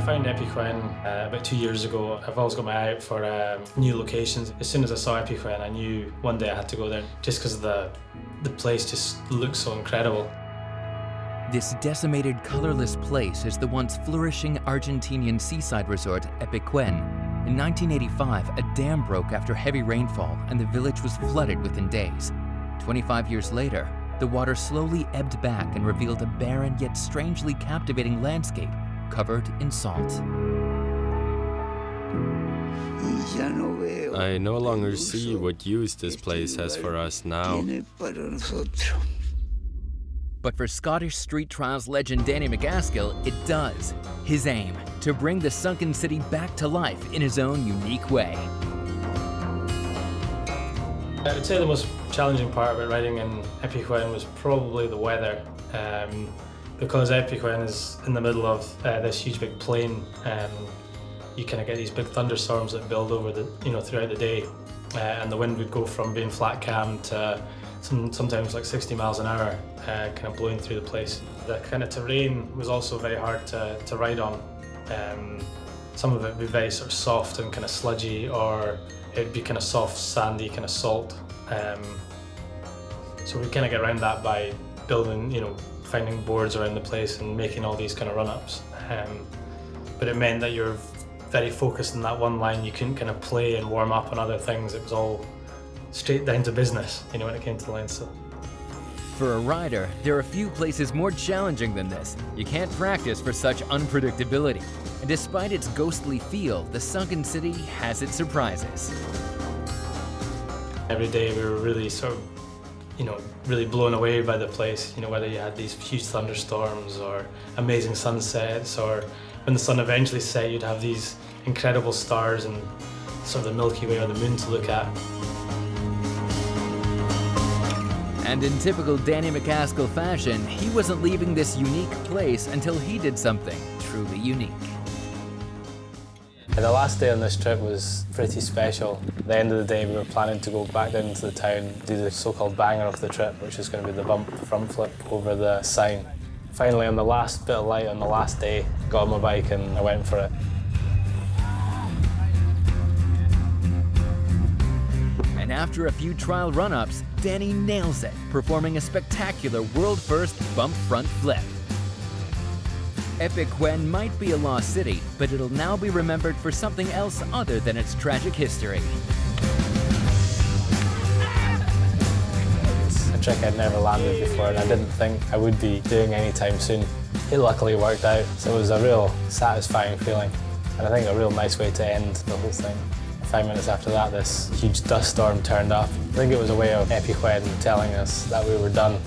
found Epecuen about 2 years ago. I've always got my eye out for new locations. As soon as I saw Epecuen, I knew one day I had to go there, just because the place just looks so incredible. This decimated, colorless place is the once flourishing Argentinian seaside resort Epecuen. In 1985, a dam broke after heavy rainfall and the village was flooded within days. 25 years later, the water slowly ebbed back and revealed a barren yet strangely captivating landscape covered in salt. I no longer see what use this place has for us now. But for Scottish street trials legend Danny MacAskill, it does. His aim, to bring the sunken city back to life in his own unique way. I would say the most challenging part about riding in Epecuen was probably the weather. Because Epecuen is in the middle of this huge big plain, you kind of get these big thunderstorms that build over throughout the day, and the wind would go from being flat cam to sometimes like 60 miles an hour, kind of blowing through the place. The kind of terrain was also very hard to ride on. Some of it would be very sort of soft and kind of sludgy, or it would be kind of soft, sandy, kind of salt. So we kind of get around that by building, finding boards around the place and making all these kind of run-ups. But it meant that you're very focused on that one line. You couldn't kind of play and warm up on other things. It was all straight down to business, when it came to the line. So. For a rider, there are few places more challenging than this. You can't practice for such unpredictability. And despite its ghostly feel, the sunken city has its surprises. Every day we were really sort of, really blown away by the place, whether you had these huge thunderstorms or amazing sunsets, or when the sun eventually set, you'd have these incredible stars and sort of the Milky Way or the moon to look at. And in typical Danny MacAskill fashion, he wasn't leaving this unique place until he did something truly unique. The last day on this trip was pretty special. At the end of the day, we were planning to go back down into the town, do the so-called banger of the trip, which is going to be the bump front flip over the sign. Finally, on the last bit of light on the last day, got on my bike and I went for it. And after a few trial run-ups, Danny nails it, performing a spectacular world-first bump front flip. Epecuen might be a lost city, but it'll now be remembered for something else other than its tragic history. It's a trick I'd never landed before, and I didn't think I would be doing anytime soon. It luckily worked out, so it was a real satisfying feeling, and I think a real nice way to end the whole thing. 5 minutes after that, this huge dust storm turned up. I think it was a way of Epecuen telling us that we were done.